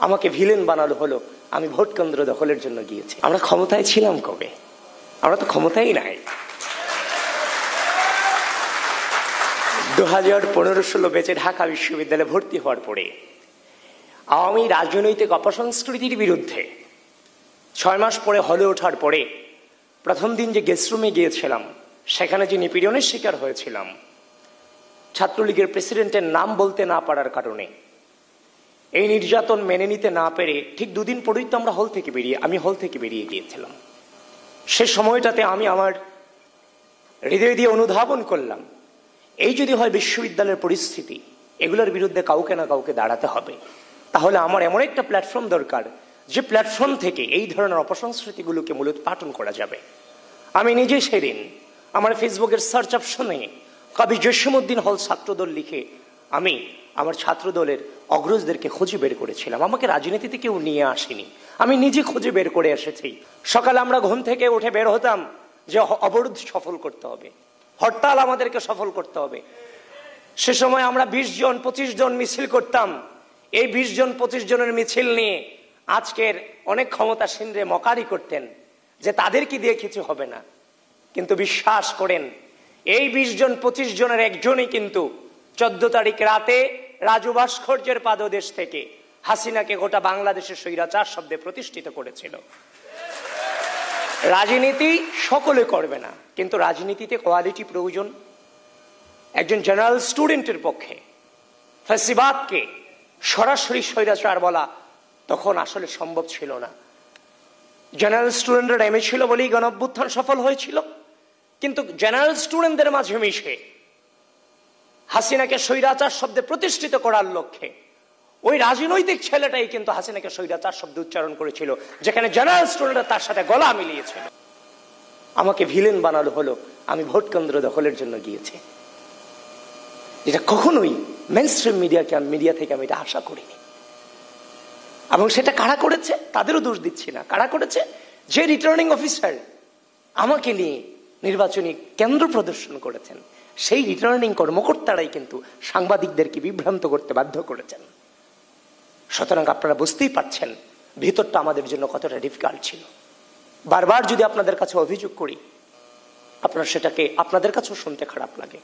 আমাকে ভিলেন বানানো হলো, আমি ভোট কেন্দ্র দখলের জন্য গিয়েছি। আমরা ক্ষমতায় ছিলাম কবে? আমরা তো ক্ষমতাই নাই। 2015-16 ব্যাচে ঢাকা বিশ্ববিদ্যালয়ে ভর্তি হওয়ার পরে আওয়ামী রাজনৈতিক অপসংস্কৃতির বিরুদ্ধে 6 মাস পরে হলে ওঠার পরে প্রথম দিন যে গেস্টরুমে গিয়েছিলাম, সেখানে যে নিপীড়নের শিকার হয়েছিলাম, ছাত্রলীগের প্রেসিডেন্টের নাম বলতে না পারার কারণে এই নির্যাতন মেনে নিতে না পেরে ঠিক 2 দিন পরেই তো আমি হল থেকে বেরিয়ে গিয়েছিলাম। সে সময়টাতে আমি আমার হৃদয় দিয়ে অনুধাবন করলাম, এই যদি হয় বিশ্ববিদ্যালয়ের পরিস্থিতি, এগুলোর বিরুদ্ধে কাউকে না কাউকে দাঁড়াতে হবে। তাহলে আমার এমন একটা প্ল্যাটফর্ম দরকার, যে প্ল্যাটফর্ম থেকে এই ধরনের অপসংস্কৃতিগুলোকে মূলোৎপাটন করা যাবে। আমি নিজে সেদিন আমার ফেসবুকের সার্চ অপশনে কবি জসীমউদ্দিন হল ছাত্রদল লিখে আমি আমার ছাত্রদলের অগ্রজদেরকে খুঁজে বের করেছিলাম। আমাকে রাজনীতিতে কেউ নিয়ে আসেনি, আমি নিজে খুঁজে বের করে এসেছি। সকালে আমরা ঘুম থেকে উঠে বের হতাম যে অবরোধ সফল করতে হবে, হরতাল আমাদেরকে সফল করতে হবে। সে সময় আমরা 20 জন 25 জন মিছিল করতাম। এই 20 জন 25 জনের মিছিল নিয়ে আজকের অনেক ক্ষমতাসীনরে মকারি করতেন যে তাদেরকে দিয়ে কিছু হবে না। কিন্তু বিশ্বাস করেন, এই 20 জন 25 জনের একজনই কিন্তু 14 তারিখ রাতে রাজু ভাস্কর্যের পাদদেশ থেকে হাসিনাকে গোটা বাংলাদেশের স্বৈরাচার শব্দে প্রতিষ্ঠিত করেছিল। রাজনীতি সকলে করবে না, কিন্তু রাজনীতিতে কোয়ালিটি প্রয়োজন। একজন জেনারেল স্টুডেন্টের পক্ষে ফ্যাসিবাদকে সরাসরি স্বৈরাচার বলা তখন আসলে সম্ভব ছিল না। জেনারেল স্টুডেন্টরা নেমে ছিল বলেই গণঅভ্যুত্থান সফল হয়েছিল। কিন্তু জেনারেল স্টুডেন্টদের মাঝে মিশে হাসিনাকে স্বৈরাচার শব্দে প্রতিষ্ঠিত করার লক্ষ্যে ওই রাজনৈতিক ছেলেটাই কিন্তু হাসিনাকে স্বৈরাচার শব্দে উচ্চারণ করেছিল, যেখানে জেনারেল স্টুডেন্টরা তার সাথে গলা মিলিয়েছিল। আমাকে ভিলেন বানানো হলো, আমি ভোট কেন্দ্র দখলের জন্য গিয়েছি। এটা কখনোই মেইনস্ট্রিম মিডিয়া থেকে আমি এটা আশা করিনি। এবং সেটা কারা করেছে তাদেরও দোষ দিচ্ছি না। কারা করেছে? যে রিটার্নিং অফিসার আমাকে নিয়ে নির্বাচনী কেন্দ্র প্রদর্শন করেছেন, সেই রিটার্নিং কর্মকর্তারাই কিন্তু সাংবাদিকদেরকে বিভ্রান্ত করতে বাধ্য করেছেন। সুতরাং আপনারা বুঝতেই পারছেন ভিতরটা আমাদের জন্য কতটা ডিফিকাল্ট ছিল। বারবার যদি আপনাদের কাছে অভিযোগ করি, আপনারা সেটাকে আপনাদের কাছেও শুনতে খারাপ লাগে।